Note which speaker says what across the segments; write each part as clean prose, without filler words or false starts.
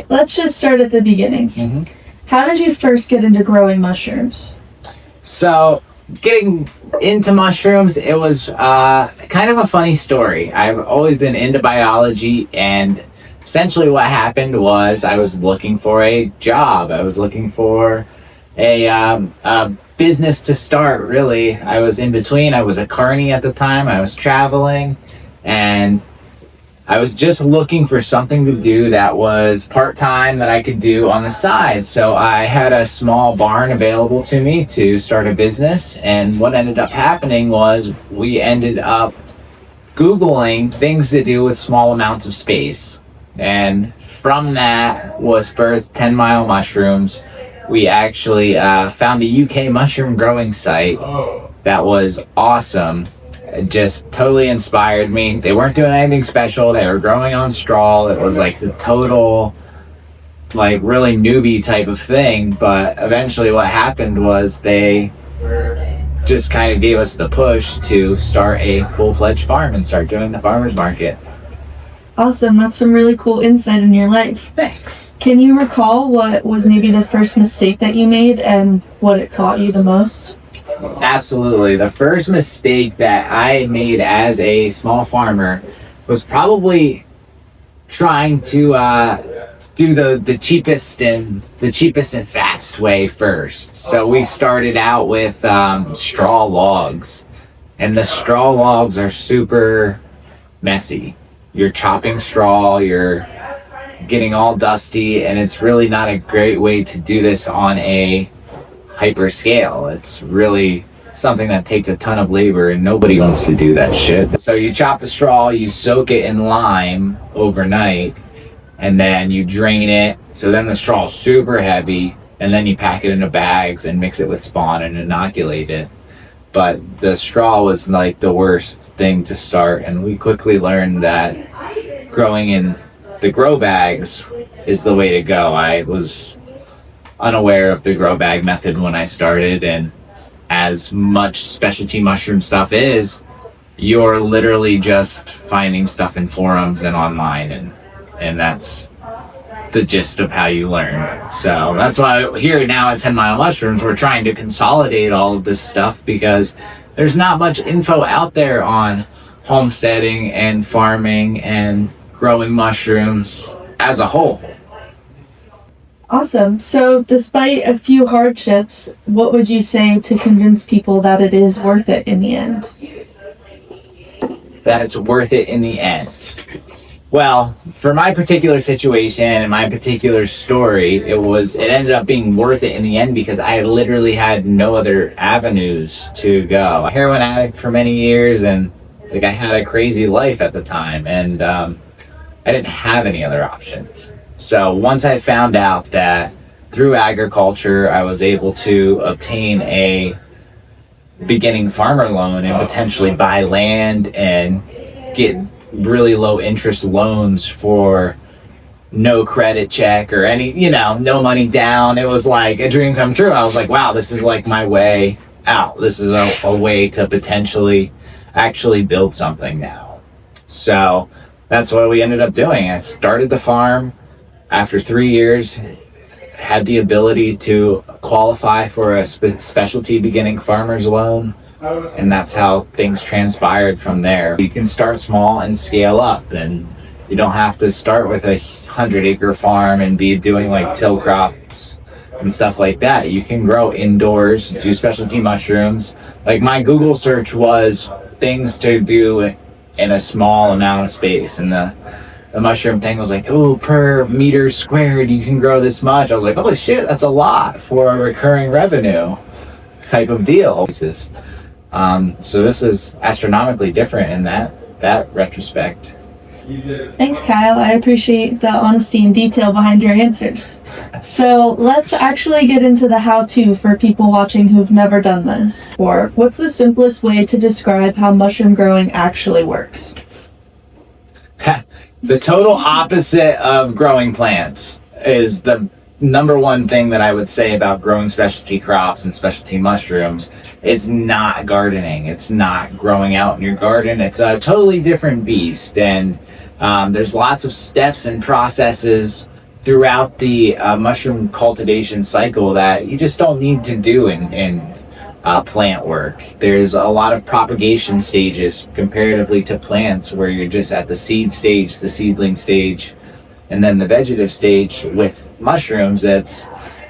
Speaker 1: Let's just start at the beginning. How did you first get into growing mushrooms?
Speaker 2: So, getting into mushrooms, it was kind of a funny story. I've always been into biology, and essentially what happened was I was looking for a job. I was looking for a business to start, really. I was in between. I was a carny at the time. I was traveling, and I was just looking for something to do that was part-time that I could do on the side. So I had a small barn available to me to start a business. And what ended up happening was we ended up Googling things to do with small amounts of space. And from that was birthed 10 Mile Mushrooms. We actually found a UK mushroom growing site that was awesome. It just totally inspired me. They weren't doing anything special. They were growing on straw. It was like the total, like really newbie type of thing. But eventually what happened was they just kind of gave us the push to start a full-fledged farm and start doing the farmer's market.
Speaker 1: Awesome. That's some really cool insight in your life.
Speaker 2: Thanks.
Speaker 1: Can you recall what was maybe the first mistake that you made and what it taught you the most?
Speaker 2: Absolutely. The first mistake that I made as a small farmer was probably trying to do the cheapest and fast way first. So we started out with straw logs, and the straw logs are super messy. You're chopping straw, you're getting all dusty, and it's really not a great way to do this on a hyper scale. It's really something that takes a ton of labor, and nobody wants to do that shit. So you chop the straw, you soak it in lime overnight, and then you drain it. So then the straw is super heavy, and then you pack it into bags and mix it with spawn and inoculate it. But the straw was like the worst thing to start, and we quickly learned that growing in the grow bags is the way to go. I was unaware of the grow bag method when I started, and as much specialty mushroom stuff is, you're literally just finding stuff in forums and online, and that's the gist of how you learn. So that's why here now at 10 Mile Mushrooms we're trying to consolidate all of this stuff, because there's not much info out there on homesteading and farming and growing mushrooms as a whole.
Speaker 1: Awesome. So despite a few hardships, what would you say to convince people that it is worth it in the end?
Speaker 2: That it's worth it in the end. Well, for my particular situation and my particular story, it ended up being worth it in the end because I literally had no other avenues to go. A heroin addict for many years, and like I had a crazy life at the time, and I didn't have any other options. So once I found out that through agriculture I was able to obtain a beginning farmer loan and potentially buy land and get really low interest loans for no credit check or any, no money down, it was like a dream come true. I was like, wow, this is like my way out. This is a way to potentially actually build something now. So that's what we ended up doing. I started the farm. After 3 years, had the ability to qualify for a specialty beginning farmer's loan, and that's how things transpired from there. You can start small and scale up, and you don't have to start with a 100-acre farm and be doing like till crops and stuff like that. You can grow indoors, do specialty mushrooms. Like my Google search was things to do in a small amount of space, and the mushroom thing was like, oh, per meter squared you can grow this much. I was like, holy shit, that's a lot for a recurring revenue type of deal. So this is astronomically different in that retrospect.
Speaker 1: Thanks, Kyle. I appreciate the honesty and detail behind your answers. So let's actually get into the how-to for people watching who've never done this. Or what's the simplest way to describe how mushroom growing actually works?
Speaker 2: The total opposite of growing plants is the number one thing that I would say about growing specialty crops and specialty mushrooms. It's not gardening. It's not growing out in your garden. It's a totally different beast, and there's lots of steps and processes throughout the mushroom cultivation cycle that you just don't need to do in plant work. There's a lot of propagation stages comparatively to plants where you're just at the seed stage, the seedling stage, and then the vegetative stage. With mushrooms, it's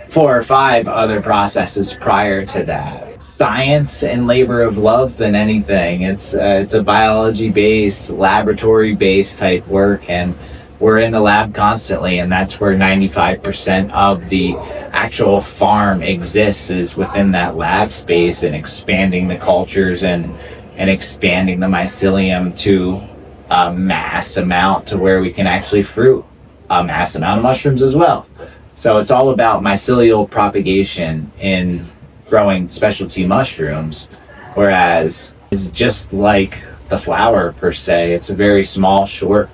Speaker 2: 4 or 5 other processes prior to that. Science and labor of love than anything. It's a biology-based, laboratory-based type work, and we're in the lab constantly, and that's where 95% of the actual farm exists, is within that lab space, and expanding the cultures and expanding the mycelium to a mass amount to where we can actually fruit a mass amount of mushrooms as well. So it's all about mycelial propagation in growing specialty mushrooms, whereas it's just like the flower per se. It's a very small, short.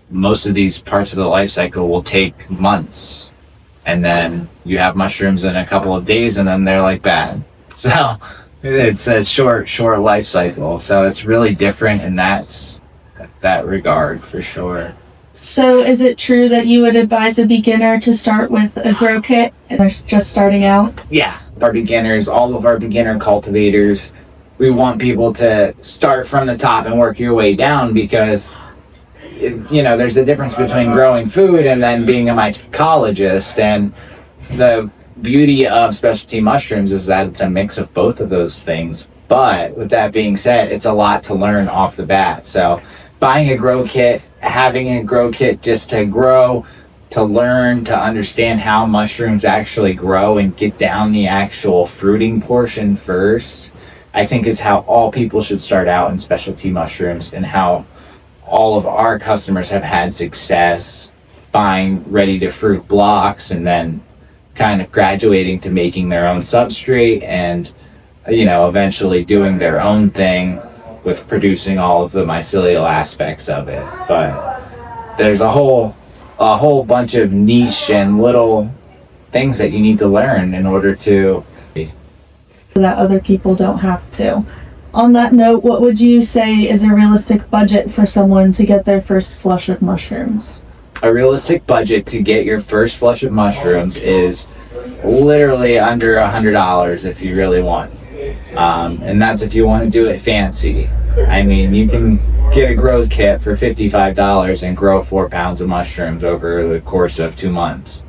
Speaker 2: Most of these parts of the life cycle will take months, and then you have mushrooms in a couple of days, and then they're like bad. So it's a short life cycle. So it's really different in that regard for sure.
Speaker 1: So is it true that you would advise a beginner to start with a grow kit and they're just starting out?
Speaker 2: Yeah, our beginners, all of our beginner cultivators, we want people to start from the top and work your way down, because there's a difference between growing food and then being a mycologist. And the beauty of specialty mushrooms is that it's a mix of both of those things. But with that being said, it's a lot to learn off the bat. So buying a grow kit, having a grow kit just to grow, to learn, to understand how mushrooms actually grow and get down the actual fruiting portion first, I think is how all people should start out in specialty mushrooms, and how all of our customers have had success buying ready to fruit blocks and then kind of graduating to making their own substrate, and eventually doing their own thing with producing all of the mycelial aspects of it. But there's a whole bunch of niche and little things that you need to learn in order to
Speaker 1: that other people don't have to. On that note, what would you say is a realistic budget for someone to get their first flush of mushrooms?
Speaker 2: A realistic budget to get your first flush of mushrooms is literally under $100 if you really want. And that's if you want to do it fancy. I mean, you can get a grow kit for $55 and grow 4 pounds of mushrooms over the course of 2 months.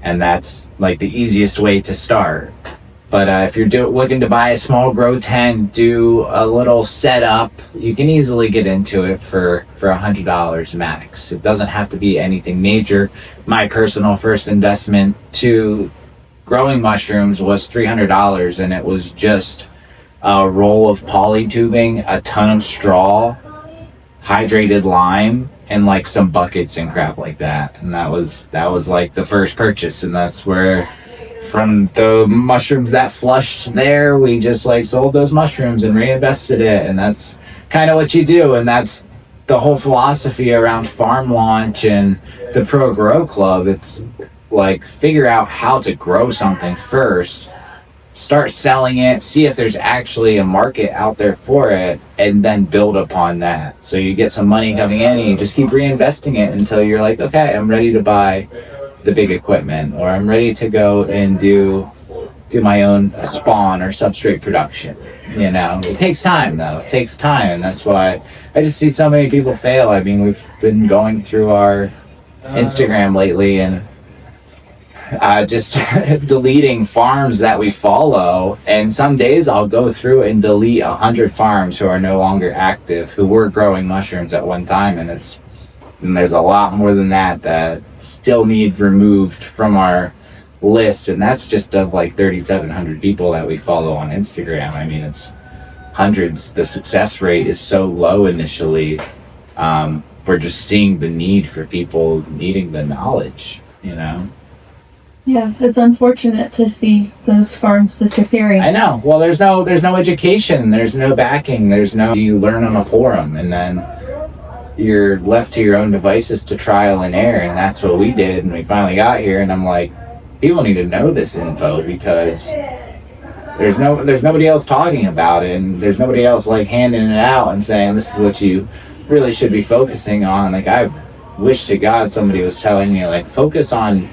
Speaker 2: And that's like the easiest way to start. But if you're looking to buy a small grow tent, do a little setup, you can easily get into it for $100 max. It doesn't have to be anything major. My personal first investment to growing mushrooms was $300, and it was just a roll of poly tubing, a ton of straw, hydrated lime, and like some buckets and crap like that. And that was like the first purchase, and that's where, from the mushrooms that flushed there, we just like sold those mushrooms and reinvested it. And that's kind of what you do. And that's the whole philosophy around Farm Launch and the Pro Grow Club. It's like, figure out how to grow something first, start selling it, see if there's actually a market out there for it, and then build upon that. So you get some money coming in and you just keep reinvesting it until you're like, okay, I'm ready to buy the big equipment, or I'm ready to go and do my own spawn or substrate production. It takes time though. It takes time, and that's why I just see so many people fail. I mean, we've been going through our Instagram lately and just deleting farms that we follow, and some days I'll go through and delete 100 farms who are no longer active, who were growing mushrooms at one time, and there's a lot more than that still need removed from our list, and that's just of like 3,700 people that we follow on Instagram. I mean, it's hundreds. The success rate is so low initially. We're just seeing the need for people needing the knowledge,
Speaker 1: Yeah, it's unfortunate to see those farms disappearing.
Speaker 2: I know. Well, there's no education, there's no backing, you learn on a forum, and then you're left to your own devices to trial and error. And that's what we did, and we finally got here, and I'm like, people need to know this info, because there's nobody else talking about it, and there's nobody else like handing it out and saying this is what you really should be focusing on. Like, wish to God somebody was telling me, like, focus on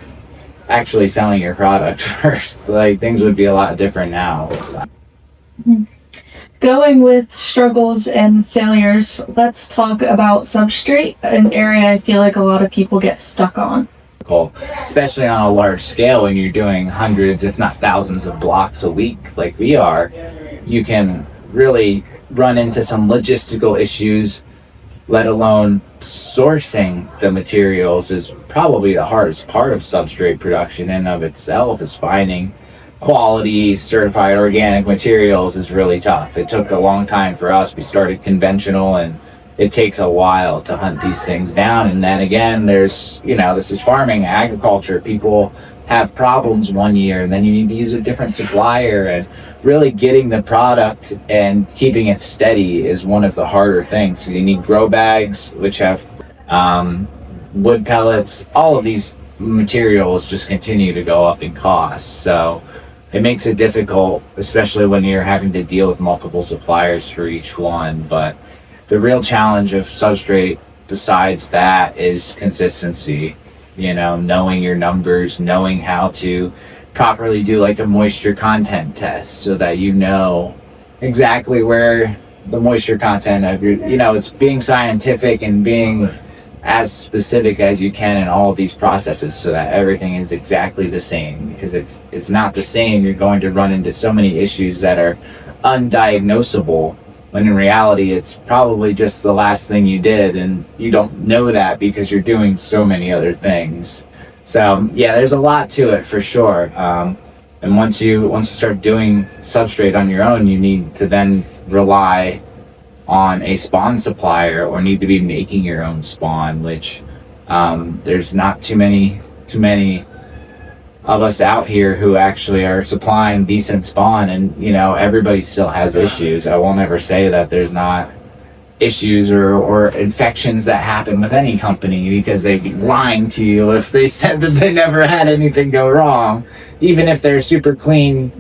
Speaker 2: actually selling your product first. Like, things would be a lot different now.
Speaker 1: Going with struggles and failures, let's talk about substrate, an area I feel like a lot of people get stuck on.
Speaker 2: Especially on a large scale, when you're doing hundreds, if not thousands, of blocks a week, like we are, you can really run into some logistical issues, let alone sourcing the materials is probably the hardest part of substrate production in and of itself. Is finding quality certified organic materials is really tough. It took a long time for us. We started conventional, and it takes a while to hunt these things down. And then again, there's, this is farming, agriculture. People have problems one year, and then you need to use a different supplier, and really getting the product and keeping it steady is one of the harder things. So you need grow bags, which have wood pellets. All of these materials just continue to go up in cost. So it makes it difficult, especially when you're having to deal with multiple suppliers for each one. But the real challenge of substrate, besides that, is consistency. Knowing your numbers, knowing how to properly do like a moisture content test, so that you know exactly where the moisture content of your, it's being scientific and being as specific as you can in all of these processes, so that everything is exactly the same. Because if it's not the same, you're going to run into so many issues that are undiagnosable, when in reality it's probably just the last thing you did, and you don't know that because you're doing so many other things. So yeah, there's a lot to it for sure. And once you start doing substrate on your own, you need to then rely on a spawn supplier, or need to be making your own spawn, which there's not too many of us out here who actually are supplying decent spawn. And everybody still has issues. I won't ever say that there's not issues or infections that happen with any company, because they'd be lying to you if they said that they never had anything go wrong, even if they're super clean,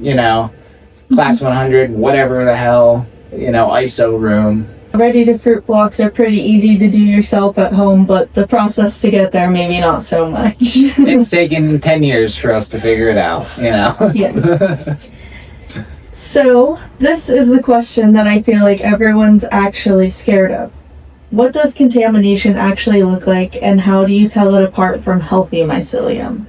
Speaker 2: class 100, whatever the hell, ISO room.
Speaker 1: Ready to fruit blocks are pretty easy to do yourself at home, but the process to get there, maybe not so much.
Speaker 2: It's taken 10 years for us to figure it out,
Speaker 1: Yeah. So, this is the question that I feel like everyone's actually scared of. What does contamination actually look like, and how do you tell it apart from healthy mycelium?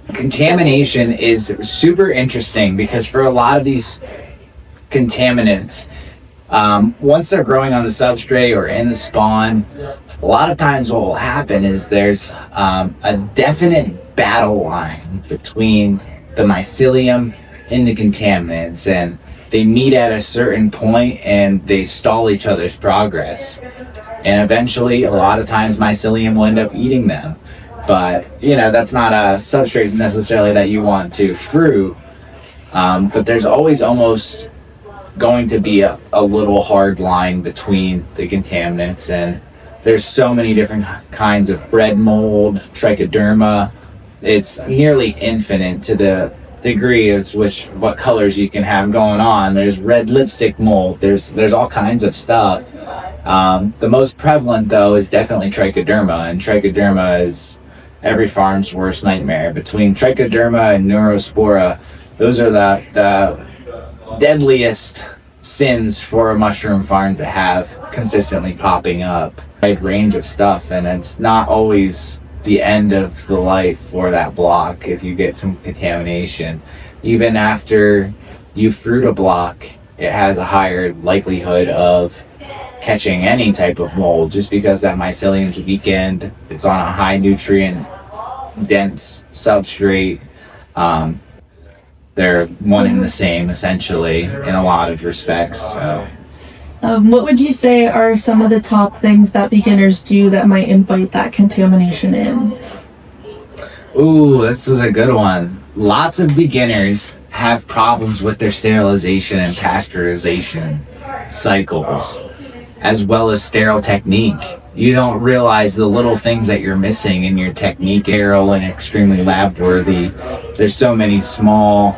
Speaker 2: Contamination is super interesting, because for a lot of these contaminants, once they're growing on the substrate or in the spawn, a lot of times what will happen is there's a definite battle line between the mycelium and the contaminants, and they meet at a certain point and they stall each other's progress, and eventually a lot of times mycelium will end up eating them. But that's not a substrate necessarily that you want to fruit, but there's always almost going to be a little hard line between the contaminants. And there's so many different kinds of bread mold, trichoderma. It's nearly infinite to the degree of what colors you can have going on. There's red lipstick mold, there's all kinds of stuff. The most prevalent though is definitely trichoderma, and trichoderma is every farm's worst nightmare. Between trichoderma and neurospora, those are the deadliest sins for a mushroom farm to have consistently popping up. A wide range of stuff, and it's not always the end of the life for that block if you get some contamination. Even after you fruit a block, it has a higher likelihood of catching any type of mold, just because that mycelium's weakened. It's on a high nutrient dense substrate. They're one and the same essentially in a lot of respects. So
Speaker 1: What would you say are some of the top things that beginners do that might invite that contamination in?
Speaker 2: Ooh, this is a good one. Lots of beginners have problems with their sterilization and pasteurization cycles, as well as sterile technique. You don't realize the little things that you're missing in your technique. Sterile and extremely lab worthy. There's so many small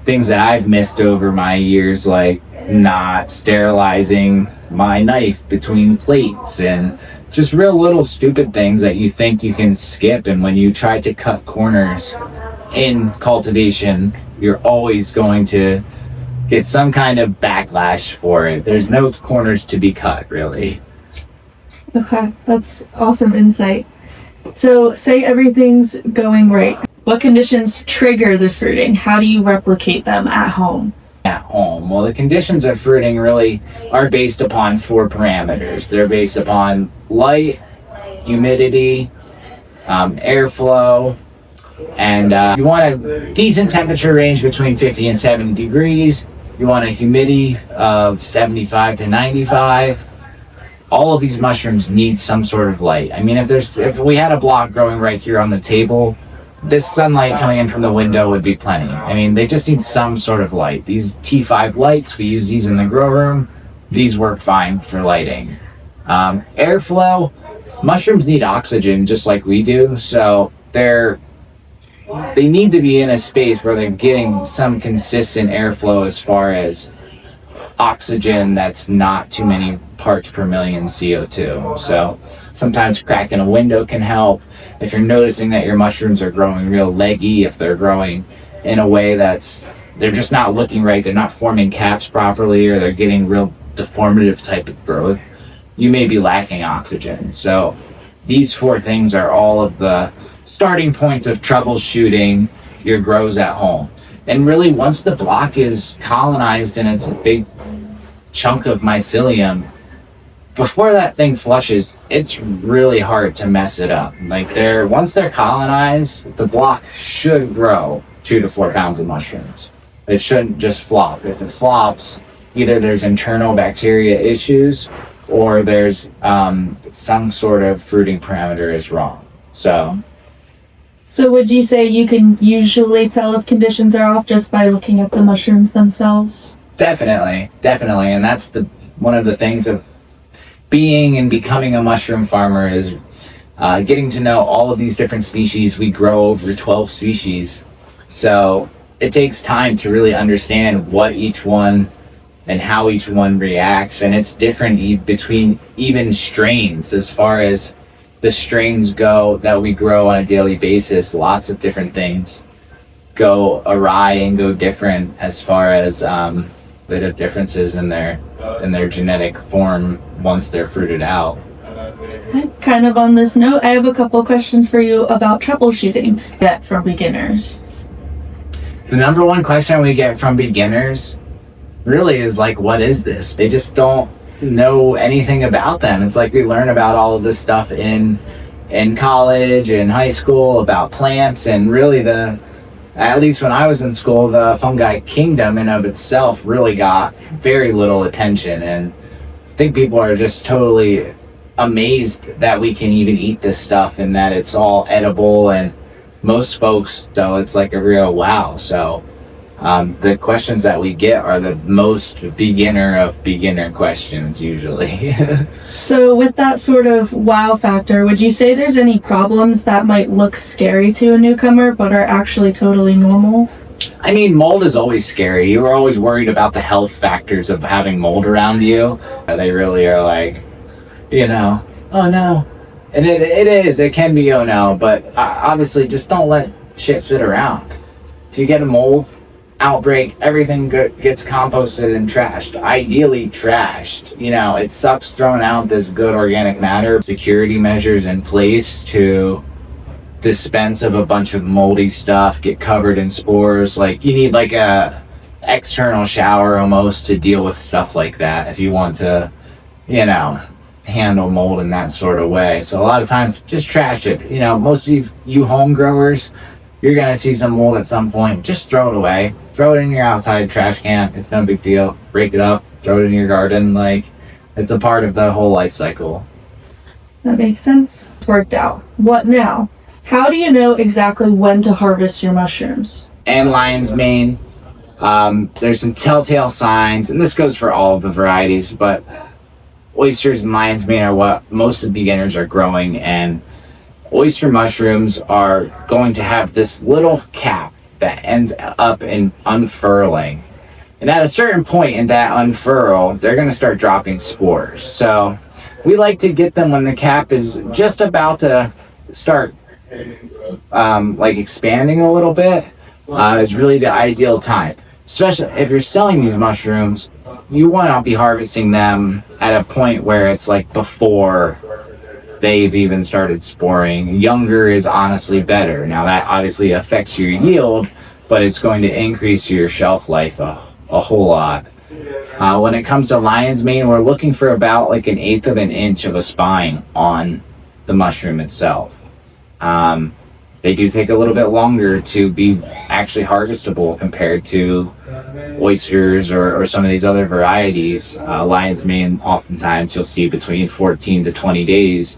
Speaker 2: things that I've missed over my years, like not sterilizing my knife between plates, and just real little stupid things that you think you can skip, and when you try to cut corners in cultivation, you're always going to get some kind of backlash for it. There's no corners to be cut, really.
Speaker 1: Okay, that's awesome insight. So, say everything's going right. What conditions trigger the fruiting? How do you replicate them at home?
Speaker 2: At home, well, the conditions of fruiting really are based upon 4 parameters. They're based upon light, humidity, airflow, and you want a decent temperature range between 50 and 70 degrees. You want a humidity of 75 to 95. All of these mushrooms need some sort of light. I mean, if we had a block growing right here on the table, this sunlight coming in from the window would be plenty. I mean, they just need some sort of light. These T5 lights, we use these in the grow room. These work fine for lighting. Airflow, mushrooms need oxygen just like we do, so they need to be in a space where they're getting some consistent airflow as far as oxygen that's not too many parts per million CO2. So sometimes cracking a window can help. If you're noticing that your mushrooms are growing real leggy, if they're growing in a way they're just not looking right, they're not forming caps properly, or they're getting real deformative type of growth, you may be lacking oxygen. So these 4 things are all of the starting points of troubleshooting your grows at home. And really, once the block is colonized and it's a big chunk of mycelium, before that thing flushes, it's really hard to mess it up. Like, once they're colonized, the block should grow 2 to 4 pounds of mushrooms. It shouldn't just flop. If it flops, either there's internal bacteria issues or there's some sort of fruiting parameter is wrong. So
Speaker 1: would you say you can usually tell if conditions are off just by looking at the mushrooms themselves?
Speaker 2: Definitely. And that's one of the things of being and becoming a mushroom farmer is getting to know all of these different species. We grow over 12 species. So it takes time to really understand what each one and how each one reacts. And it's different between even strains as far as the strains go that we grow on a daily basis. Lots of different things go awry and go different as far as bit of differences in their genetic form once they're fruited out.
Speaker 1: Kind of on this note, I have a couple questions for you about troubleshooting that from beginners.
Speaker 2: The number one question we get from beginners really is like, what is this? They just don't know anything about them. It's like we learn about all of this stuff in college and high school about plants, and really at least when I was in school, the fungi kingdom in of itself really got very little attention. And I think people are just totally amazed that we can even eat this stuff and that it's all edible, and most folks, so it's like a real wow. So the questions that we get are the most beginner of beginner questions usually.
Speaker 1: So with that sort of wow factor, would you say there's any problems that might look scary to a newcomer but are actually totally normal?
Speaker 2: I mean, mold is always scary. You're always worried about the health factors of having mold around you. They really are like, oh no. And it can be oh no, but obviously just don't let shit sit around. If you get a mold outbreak, everything gets composted and trashed. Ideally trashed. It sucks throwing out this good organic matter. Security measures in place to dispense of a bunch of moldy stuff, get covered in spores. Like, you need like a external shower almost to deal with stuff like that if you want to, handle mold in that sort of way. So a lot of times just trash it. Most of you home growers, you're gonna see some mold at some point. Just throw it away. Throw it in your outside trash can. It's no big deal. Break it up, throw it in your garden. Like, it's a part of the whole life cycle.
Speaker 1: That makes sense. It's worked out. What now? How do you know exactly when to harvest your mushrooms?
Speaker 2: And lion's mane. There's some telltale signs, and this goes for all of the varieties, but oysters and lion's mane are what most of the beginners are growing, and oyster mushrooms are going to have this little cap that ends up in unfurling. And at a certain point in that unfurl, they're going to start dropping spores. So we like to get them when the cap is just about to start like expanding a little bit. Is really the ideal time, especially if you're selling these mushrooms. You want to be harvesting them at a point where it's like before they've even started sporing. Younger is honestly better. Now that obviously affects your yield, but it's going to increase your shelf life a whole lot. When it comes to lion's mane, we're looking for about like 1/8 of an inch of a spine on the mushroom itself. They do take a little bit longer to be actually harvestable compared to oysters or some of these other varieties. Lion's mane, oftentimes you'll see between 14 to 20 days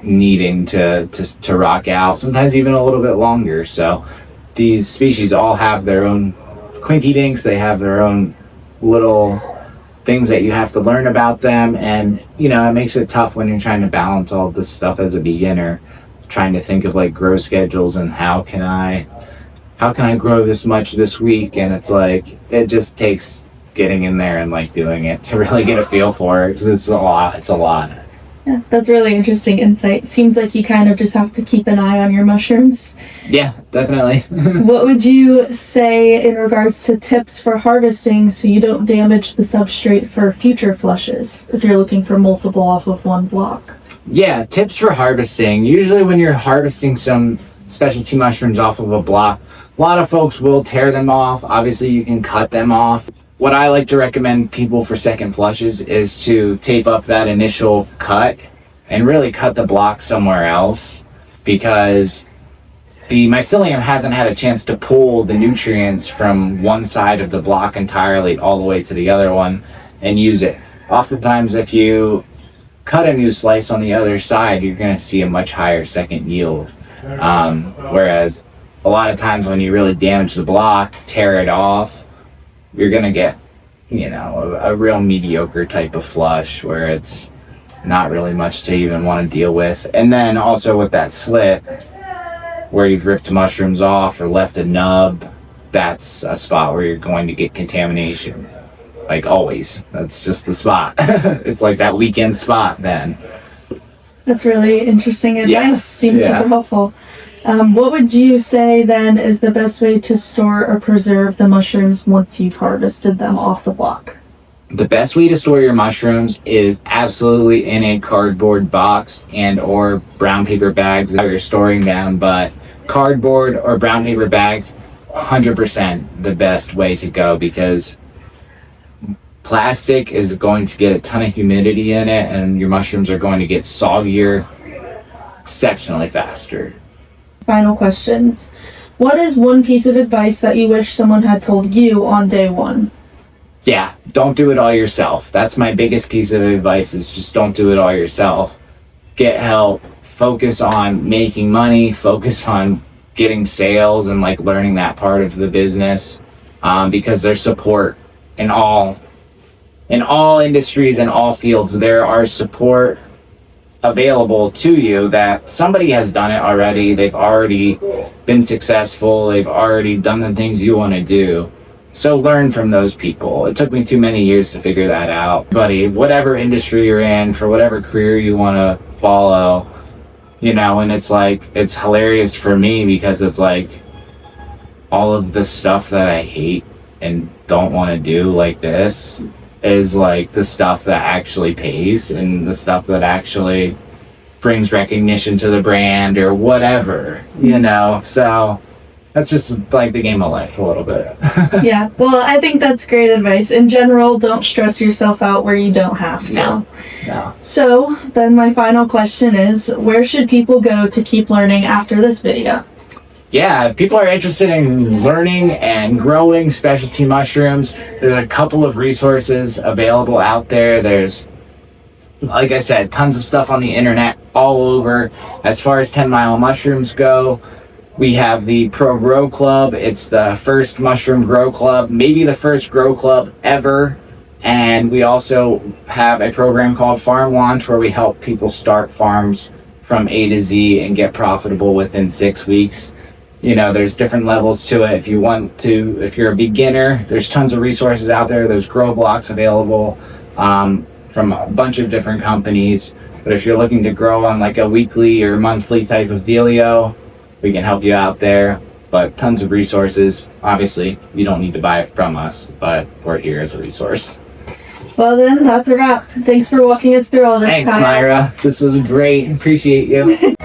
Speaker 2: needing to rock out, sometimes even a little bit longer. So these species all have their own quinky dinks. They have their own little things that you have to learn about them, and it makes it tough when you're trying to balance all this stuff as a beginner, trying to think of like grow schedules and how can I grow this much this week. And it's like it just takes getting in there and like doing it to really get a feel for it, because it's a lot.
Speaker 1: Yeah, that's really interesting insight. Seems like you kind of just have to keep an eye on your mushrooms.
Speaker 2: Yeah, definitely.
Speaker 1: What would you say in regards to tips for harvesting so you don't damage the substrate for future flushes if you're looking for multiple off of one block?
Speaker 2: Yeah, tips for harvesting. Usually when you're harvesting some specialty mushrooms off of a block, a lot of folks will tear them off. Obviously you can cut them off. What I like to recommend people for second flushes is to tape up that initial cut and really cut the block somewhere else, because the mycelium hasn't had a chance to pull the nutrients from one side of the block entirely all the way to the other one and use it. Oftentimes if you cut a new slice on the other side, you're going to see a much higher second yield. Whereas a lot of times when you really damage the block, tear it off, you're going to get, a real mediocre type of flush where it's not really much to even want to deal with. And then also with that slit, where you've ripped mushrooms off or left a nub, that's a spot where you're going to get contamination. Like always. That's just the spot. It's like that weekend spot then.
Speaker 1: That's really interesting advice.
Speaker 2: Yeah.
Speaker 1: Seems super helpful. What would you say then is the best way to store or preserve the mushrooms once you've harvested them off the block?
Speaker 2: The best way to store your mushrooms is absolutely in a cardboard box and or brown paper bags that you're storing them, but cardboard or brown paper bags, 100% the best way to go, because plastic is going to get a ton of humidity in it and your mushrooms are going to get soggier exceptionally faster.
Speaker 1: Final questions. What is one piece of advice that you wish someone had told you on day one?
Speaker 2: Yeah, don't do it all yourself. That's my biggest piece of advice, is just don't do it all yourself. Get help, focus on making money, focus on getting sales and like learning that part of the business, because there's support in all industries and all fields. There are support available to you that somebody has done it already. They've already been successful. They've already done the things you want to do. So learn from those people. It took me too many years to figure that out. Buddy, whatever industry you're in, for whatever career you want to follow, and it's like, it's hilarious for me because it's like all of the stuff that I hate and don't want to do, like this, is like the stuff that actually pays and the stuff that actually brings recognition to the brand or whatever, so that's just like the game of life a little bit.
Speaker 1: Yeah, well, I think that's great advice. In general, don't stress yourself out where you don't have to.
Speaker 2: No.
Speaker 1: So then my final question is, where should people go to keep learning after this video?
Speaker 2: Yeah, if people are interested in learning and growing specialty mushrooms, there's a couple of resources available out there. There's, like I said, tons of stuff on the internet all over. As far as 10 Mile mushrooms go, we have the Pro Grow Club. It's the first mushroom grow club, maybe the first grow club ever. And we also have a program called Farm Launch, where we help people start farms from A to Z and get profitable within 6 weeks. There's different levels to it. If you're a beginner, there's tons of resources out there. There's grow blocks available from a bunch of different companies. But if you're looking to grow on like a weekly or monthly type of dealio, we can help you out there. But tons of resources. Obviously, you don't need to buy it from us, but we're here as a resource.
Speaker 1: Well then, that's a wrap. Thanks for walking us through all this,
Speaker 2: Thanks,
Speaker 1: Kyle.
Speaker 2: Myra. This was great. Appreciate you.